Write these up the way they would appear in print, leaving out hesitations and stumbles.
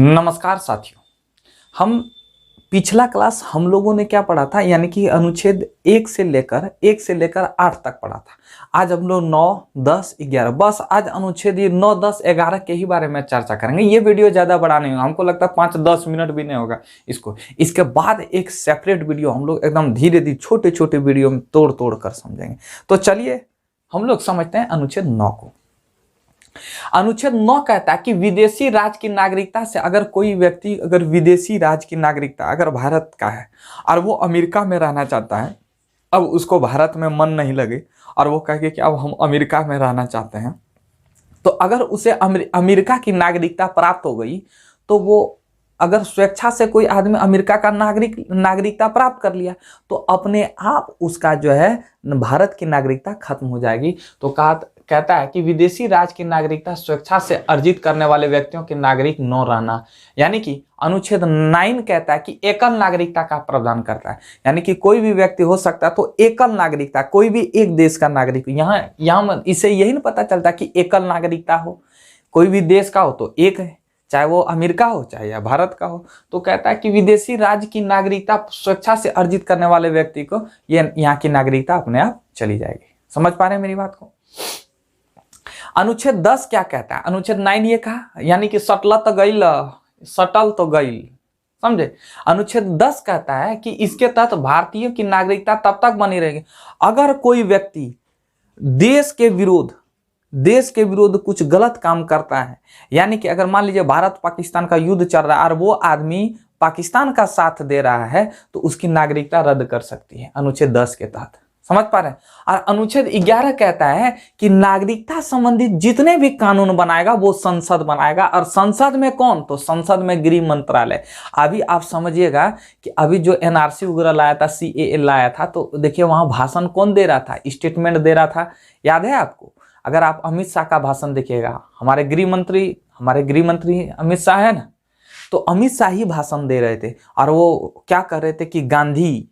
नमस्कार साथियों। हम पिछला क्लास हम लोगों ने क्या पढ़ा था, यानी कि अनुच्छेद 1 से लेकर 8 तक पढ़ा था। आज हम लोग 9, 10, 11 बस आज अनुच्छेद 9, 10, 11 के ही बारे में चर्चा करेंगे। ये वीडियो ज़्यादा बड़ा नहीं होगा, हमको लगता है 5-10 मिनट भी नहीं होगा इसको। इसके बाद एक सेपरेट वीडियो हम लोग एकदम धीरे धीरे छोटे छोटे वीडियो में तोड़ तोड़ कर समझेंगे। तो चलिए हम लोग समझते हैं अनुच्छेद 9 को। अनुच्छेद 9 कहता है कि विदेशी राज्य की नागरिकता से अगर कोई व्यक्ति अगर विदेशी राज्य की नागरिकता अगर भारत का है और वो अमेरिका में रहना चाहता है, अब उसको भारत में मन नहीं लगे और वो कहे कि अब हम अमेरिका में रहना चाहते हैं, तो अगर उसे अमेरिका की नागरिकता प्राप्त हो गई तो वो अगर स्वेच्छा से कोई आदमी अमेरिका का नागरिकता प्राप्त कर लिया तो अपने आप उसका जो है भारत की नागरिकता खत्म हो जाएगी। तो कहता है कि विदेशी राज्य की नागरिकता स्वेच्छा से अर्जित करने वाले व्यक्तियों के नागरिक न रहना, यानी कि अनुच्छेद 9 कहता है कि एकल नागरिकता का प्रावधान करता है, यानी कि कोई भी व्यक्ति हो सकता है तो एकल नागरिकता, कोई भी एक देश का नागरिक। यहाँ इससे यही नहीं पता चलता कि एकल नागरिकता हो, कोई भी देश का हो तो एक है, चाहे वो अमेरिका हो चाहे या भारत का हो। तो कहता है कि विदेशी राज्य की नागरिकता स्वेच्छा से अर्जित करने वाले व्यक्ति को ये यहाँ की नागरिकता अपने आप चली जाएगी। समझ पा रहे हैं मेरी बात को? अनुच्छेद 10 क्या कहता है? अनुच्छेद 9 ये कहा, यानी कि सटल तो गईल, समझे। अनुच्छेद 10 कहता है कि इसके तहत भारतीयों की नागरिकता तब तक बनी रहेगी अगर कोई व्यक्ति देश के विरुद्ध कुछ गलत काम करता है, यानी कि अगर मान लीजिए भारत पाकिस्तान का युद्ध चल रहा है और वो आदमी पाकिस्तान का साथ दे रहा है तो उसकी नागरिकता रद्द कर सकती है अनुच्छेद 10 के तहत। समझ पा रहे हैं? और अनुच्छेद 11 कहता है कि नागरिकता संबंधित जितने भी कानून बनाएगा वो संसद बनाएगा, और संसद में कौन? तो संसद में गृह मंत्रालय। अभी आप समझिएगा कि अभी जो एनआरसी वगैरह लाया था, सीएए लाया था, तो देखिए वहां भाषण कौन दे रहा था, स्टेटमेंट दे रहा था, याद है आपको? अगर आप अमित शाह का भाषण देखिएगा, हमारे गृह मंत्री अमित शाह है ना, तो अमित शाह ही भाषण दे रहे थे और वो क्या कर रहे थे कि गांधी,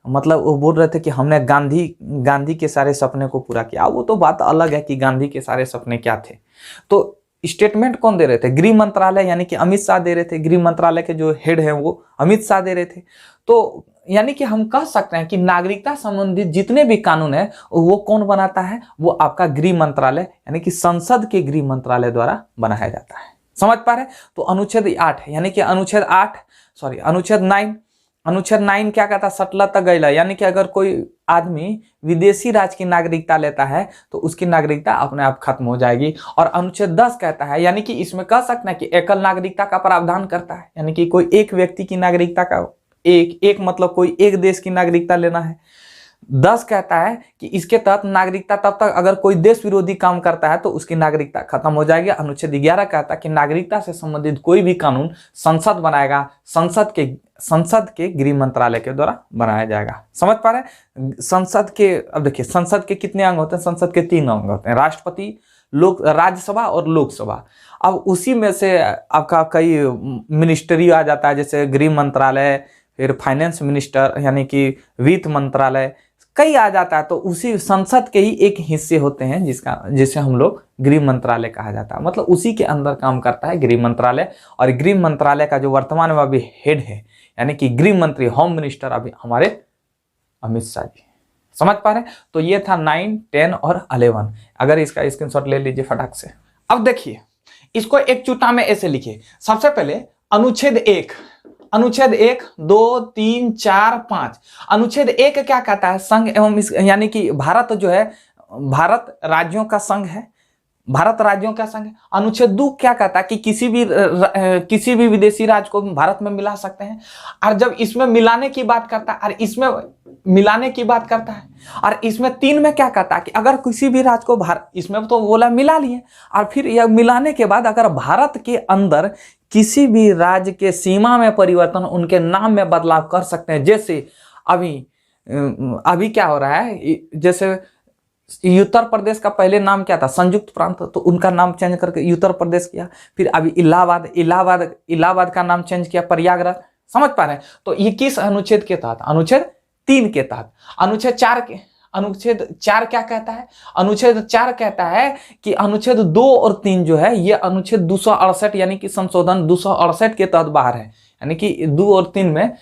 मतलब वो बोल रहे थे कि हमने गांधी के सारे सपने को पूरा किया। वो तो बात अलग है कि गांधी के सारे सपने क्या थे। तो स्टेटमेंट कौन दे रहे थे? गृह मंत्रालय, यानी कि अमित शाह दे रहे थे। गृह मंत्रालय के जो हेड है वो अमित शाह दे रहे थे। तो यानी कि हम कह सकते हैं कि नागरिकता संबंधित जितने भी कानून है वो कौन बनाता है? वो आपका गृह मंत्रालय, यानी कि संसद के गृह मंत्रालय द्वारा बनाया जाता है। समझ पा रहे? तो अनुच्छेद 8 है, यानी कि अनुच्छेद 9 क्या कहता है? सटलत गैला, यानी कि अगर कोई आदमी विदेशी राज्य की नागरिकता लेता है तो उसकी नागरिकता अपने आप खत्म हो जाएगी। और अनुच्छेद 10 कहता है, यानी कि इसमें कह सकते हैं कि एकल नागरिकता का प्रावधान करता है, यानी कि कोई एक व्यक्ति की नागरिकता का एक मतलब कोई एक देश की नागरिकता लेना है। 10 कहता है कि इसके तहत नागरिकता तब तक अगर कोई देश विरोधी काम करता है तो उसकी नागरिकता खत्म हो जाएगी। अनुच्छेद 11 कहता है कि नागरिकता से संबंधित कोई भी कानून संसद बनाएगा, संसद के गृह मंत्रालय के द्वारा बनाया जाएगा। समझ पा रहे हैं? संसद के, अब देखिए संसद के कितने अंग होते हैं? संसद के 3 अंग होते हैं, राष्ट्रपति, राज्यसभा और लोकसभा। अब उसी में से आपका कई मिनिस्ट्री आ जाता है, जैसे गृह मंत्रालय, फिर फाइनेंस मिनिस्टर यानी कि वित्त मंत्रालय, कई आ जाता है। तो उसी संसद के ही एक हिस्से होते हैं जिसे हम लोग गृह मंत्रालय कहा जाता है, मतलब उसी के अंदर काम करता है गृह मंत्रालय। और गृह मंत्रालय का जो वर्तमान में अभी हेड है, यानी कि गृह मंत्री, होम मिनिस्टर अभी हमारे अमित शाह जी। समझ पा रहे हैं? तो ये था 9, 10 और 11। अगर इसका स्क्रीनशॉट ले लीजिए फटाक से। अब देखिए इसको एक चुटा में ऐसे लिखिए। सबसे पहले अनुच्छेद 1, 2, 3, 4, 5। अनुच्छेद 1 क्या कहता है? संघ एवं यानी कि भारत जो है भारत राज्यों का संघ है, भारत राज्यों का संघ है। अनुच्छेद 2 क्या कहता है कि किसी भी विदेशी राज्य को भारत में मिला सकते हैं। और जब इसमें मिलाने की बात करता है और इसमें मिलाने की बात करता है, और इसमें 3 में क्या कहता है कि अगर किसी भी राज्य को इसमें तो बोला मिला लिए, और फिर यह मिलाने के बाद अगर भारत के अंदर किसी भी राज्य के सीमा में परिवर्तन, उनके नाम में बदलाव कर सकते हैं। जैसे अभी क्या हो रहा है, जैसे उत्तर प्रदेश का पहले नाम क्या था? संयुक्त प्रांत, तो उनका नाम चेंज करके उत्तर प्रदेश किया। फिर अभी इलाहाबाद का नाम चेंज किया प्रयागराज। समझ पा रहे हैं? तो ये किस अनुच्छेद के तहत? अनुच्छेद 3 के तहत। अनुच्छेद 4 क्या कहता है? अनुच्छेद 4 कहता है कि अनुच्छेद 2 और 3 जो है ये अनुच्छेद 268 यानी कि संशोधन 268 के तहत बाहर है, यानी कि 2 और 3 में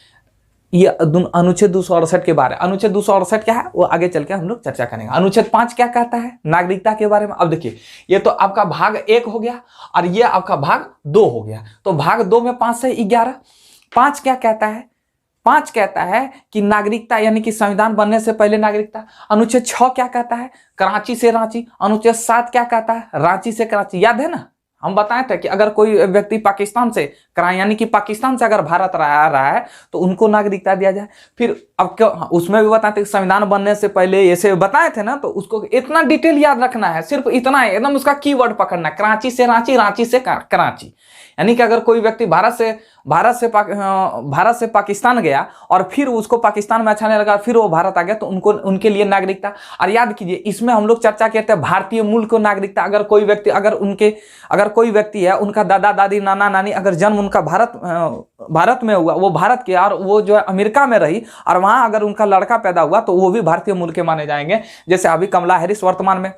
ये अनुच्छेद 268 के बारे में। अनुच्छेद 268 क्या है वो आगे चल के हम लोग चर्चा करेंगे। अनुच्छेद 5 क्या कहता है नागरिकता के बारे में? अब देखिए ये तो आपका भाग 1 हो गया और ये आपका भाग 2 हो गया। तो भाग 2 में 5 से 11। 5 क्या कहता है? 5 कहता है कि नागरिकता यानी कि संविधान बनने से पहले नागरिकता। अनुच्छेद 6 क्या कहता है? कराची से रांची। अनुच्छेद 7 क्या कहता है? रांची से कराची। याद है ना, हम बताए थे कि अगर कोई व्यक्ति पाकिस्तान से यानी कि पाकिस्तान से अगर भारत आ रहा है तो उनको नागरिकता दिया जाए। फिर अब क्या उसमें भी बताते थे संविधान बनने से पहले ऐसे बताए थे ना, तो उसको इतना डिटेल याद रखना है, सिर्फ इतना है, एकदम उसका कीवर्ड पकड़ना है, कराची से रांची, रांची से कराची। यानी कि अगर कोई व्यक्ति भारत से पाकिस्तान गया और फिर उसको पाकिस्तान में अच्छा नहीं लगा, फिर वो भारत आ गया, तो उनके लिए नागरिकता। और याद कीजिए इसमें हम लोग चर्चा करते हैं भारतीय मूल को नागरिकता। अगर कोई व्यक्ति अगर कोई व्यक्ति है उनका दादा दादी नाना नानी अगर जन्म उनका भारत में हुआ, वो भारत के और वो जो है अमेरिका में रही और वहां अगर उनका लड़का पैदा हुआ तो वो भी भारतीय मूल के माने जाएंगे। जैसे अभी कमला हैरिस वर्तमान में।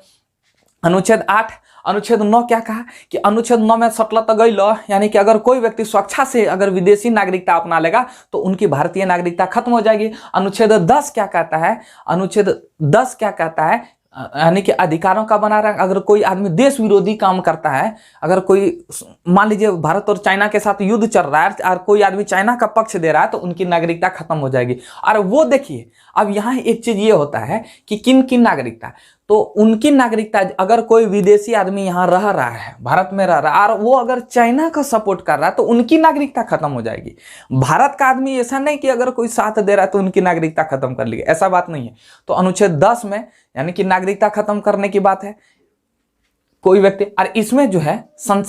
अनुच्छेद 8 अनुच्छेद 9 क्या कहा कि अनुच्छेद 9 में सटल तो गई लो, यानी कि अगर कोई व्यक्ति स्वेच्छा से अगर विदेशी नागरिकता अपना लेगा तो उनकी भारतीय नागरिकता खत्म हो जाएगी। अनुच्छेद 10 क्या कहता है? अनुच्छेद 10 क्या कहता है? यानी कि अधिकारों का बना रहा। अगर कोई आदमी देश विरोधी काम करता है, अगर कोई मान लीजिए भारत और चाइना के साथ युद्ध चल रहा है और कोई आदमी चाइना का पक्ष दे रहा है तो उनकी नागरिकता खत्म हो जाएगी। और वो देखिए अब यहाँ एक चीज ये होता है कि किन किन नागरिकता, तो उनकी नागरिकता अगर कोई विदेशी आदमी यहाँ रह रहा है, भारत में रह रहा है और वो अगर चाइना का सपोर्ट कर रहा है तो उनकी नागरिकता खत्म हो जाएगी। भारत का आदमी ऐसा नहीं कि अगर कोई साथ दे रहा है तो उनकी नागरिकता खत्म कर लेगी, ऐसा बात नहीं है। तो अनुच्छेद 10 में यानी कि नागरिकता खत्म करने की बात है कोई व्यक्ति। और इसमें जो है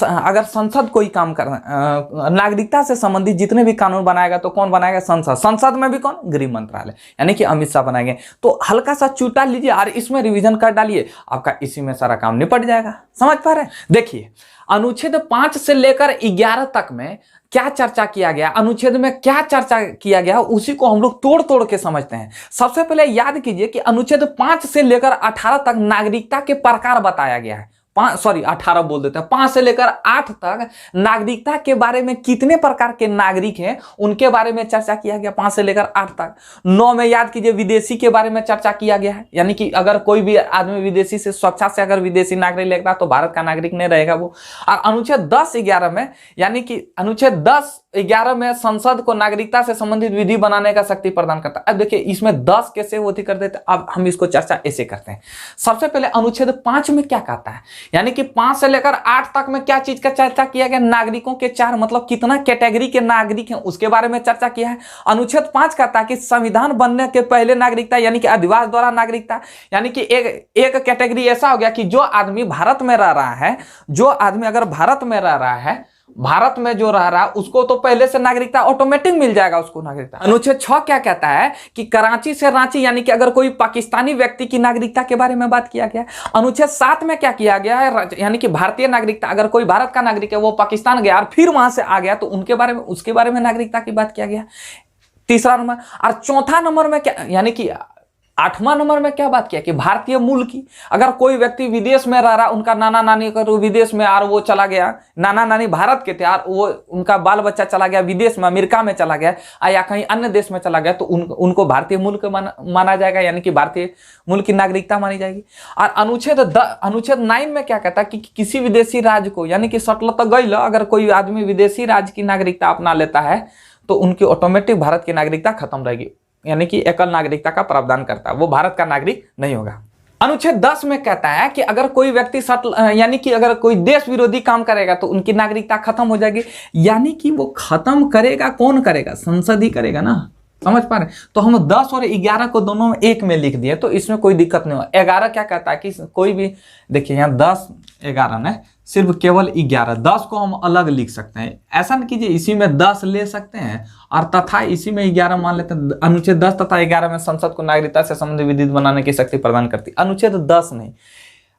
अगर संसद कोई काम करना, नागरिकता से संबंधित जितने भी कानून बनाएगा तो कौन बनाएगा? संसद में भी कौन? गृह मंत्रालय, यानी कि अमित शाह बनाएंगे। तो हल्का सा चूटा लीजिए और इसमें रिवीजन कर डालिए, आपका इसी में सारा काम निपट जाएगा। समझ पा रहे हैं? देखिए अनुच्छेद 5 से लेकर 11 तक में क्या चर्चा किया गया, अनुच्छेद में क्या चर्चा किया गया, उसी को हम लोग तोड़ तोड़ के समझते हैं। सबसे पहले याद कीजिए कि अनुच्छेद 5 से लेकर 18 तक नागरिकता के प्रकार बताया गया है। 18 बोल देते हैं, 5 से लेकर 8 तक नागरिकता के बारे में कितने प्रकार के नागरिक हैं उनके बारे में चर्चा किया गया 5 से लेकर 8 तक। 9 में याद कीजिए विदेशी के बारे में चर्चा किया गया है, यानी कि अगर कोई भी आदमी विदेशी से स्वेच्छा से अगर विदेशी नागरिक लेगा तो भारत का नागरिक नहीं रहेगा वो। और अनुच्छेद 10-11 में यानी कि अनुच्छेद 10-11 में संसद को नागरिकता से संबंधित विधि बनाने का शक्ति प्रदान करता है। अब देखिए इसमें 10 कैसे वो कर देते, अब हम इसको चर्चा ऐसे करते हैं। सबसे पहले अनुच्छेद 5 में क्या कहता है, यानी कि 5 से लेकर 8 तक में क्या चीज का चर्चा किया गया? नागरिकों के 4 मतलब कितना कैटेगरी के नागरिक हैं उसके बारे में चर्चा किया है। अनुच्छेद 5 कहता है कि संविधान बनने के पहले नागरिकता यानी कि अधिवास द्वारा नागरिकता, यानी कि एक कैटेगरी ऐसा हो गया कि जो आदमी भारत में रह रहा है, जो आदमी अगर भारत में रह रहा है, भारत में जो रह रहा है उसको तो पहले से नागरिकता ऑटोमेटिक मिल जाएगा उसको नागरिकता। अनुच्छेद 6 क्या कहता है कि कराची से रांची यानी कि अगर कोई पाकिस्तानी व्यक्ति की नागरिकता के बारे में बात किया गया। अनुच्छेद 7 में क्या किया गया है, यानी कि भारतीय नागरिकता, अगर कोई भारत का नागरिक है वो पाकिस्तान गया और फिर वहां से आ गया तो उसके बारे में नागरिकता की बात किया गया। तीसरा नंबर। और चौथा नंबर में क्या, यानी कि 8वां नंबर में क्या बात किया कि भारतीय मूल की, अगर कोई व्यक्ति विदेश में रह रहा, उनका नाना नानी का विदेश में और वो चला गया, नाना नानी भारत के थे और वो उनका बाल बच्चा चला गया विदेश में, अमेरिका में चला गया या कहीं अन्य देश में चला गया, तो उनको भारतीय मूल का माना जाएगा, यानी कि भारतीय मूल की नागरिकता मानी जाएगी। और अनुच्छेद 9 में क्या कहता है कि किसी विदेशी राज्य को, यानी कि सटल तो गई, अगर कोई आदमी विदेशी राज्य की नागरिकता अपना लेता है तो उनकी ऑटोमेटिक भारत की नागरिकता खत्म रहेगी, यानी कि एकल नागरिकता का प्रावधान करता है, वो भारत का नागरिक नहीं होगा। अनुच्छेद 10 में कहता है कि अगर कोई व्यक्ति यानी कि अगर कोई देश विरोधी काम करेगा तो उनकी नागरिकता खत्म हो जाएगी, यानी कि वो खत्म करेगा कौन करेगा? संसद ही करेगा ना। समझ पा रहे? तो हम 10 और 11 को दोनों में एक में लिख दिए तो इसमें कोई दिक्कत नहीं हो। 11 क्या कहता है कि कोई भी, देखिए यहाँ 10-11 ने सिर्फ केवल 11, 10 को हम अलग लिख सकते हैं। ऐसा नहीं कीजिए इसी में 10 ले सकते हैं और तथा इसी में 11 मान लेते हैं। अनुच्छेद 10 तथा 11 में संसद को नागरिकता से संबंधित विधि बनाने की शक्ति प्रदान करती। अनुच्छेद 10 नहीं,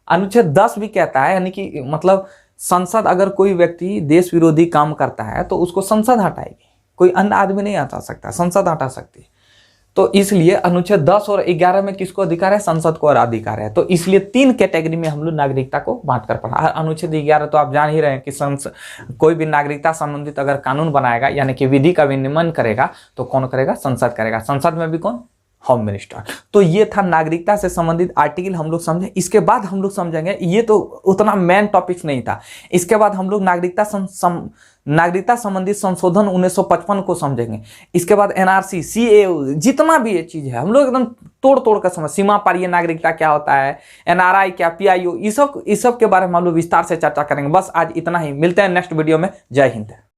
अनुच्छेद 10 भी कहता है, यानी कि मतलब संसद अगर कोई व्यक्ति देश विरोधी काम करता है तो उसको संसद हटाएगी, कोई अन्य आदमी नहीं हटा सकता, संसद हटा सकती है। तो इसलिए अनुच्छेद 10 और 11 में किसको अधिकार है? संसद को अधिकार है। तो इसलिए 3 कैटेगरी में हम लोग नागरिकता को बांट कर पढ़ा। अनुच्छेद 11 तो आप जान ही रहे हैं कि कोई भी नागरिकता संबंधित अगर कानून बनाएगा यानी कि विधि का विनियमन करेगा तो कौन करेगा? संसद करेगा। संसद में भी कौन? Home minister. तो ये था नागरिकता से संबंधित आर्टिकल हम लोग समझे। इसके बाद हम लोग समझेंगे, ये तो उतना मेन टॉपिक नहीं था, इसके बाद हम लोग नागरिकता संबंधित संशोधन 1955 को समझेंगे। इसके बाद एनआरसी, सीएए, जितना भी ये चीज है हम लोग एकदम तोड़ तोड़ कर समझ, सीमा पारीय नागरिकता क्या होता है, एनआरआई क्या, पीआईओ, इस सब के बारे में हम लोग विस्तार से चर्चा करेंगे। बस आज इतना ही, मिलते हैं नेक्स्ट वीडियो में। जय हिंद।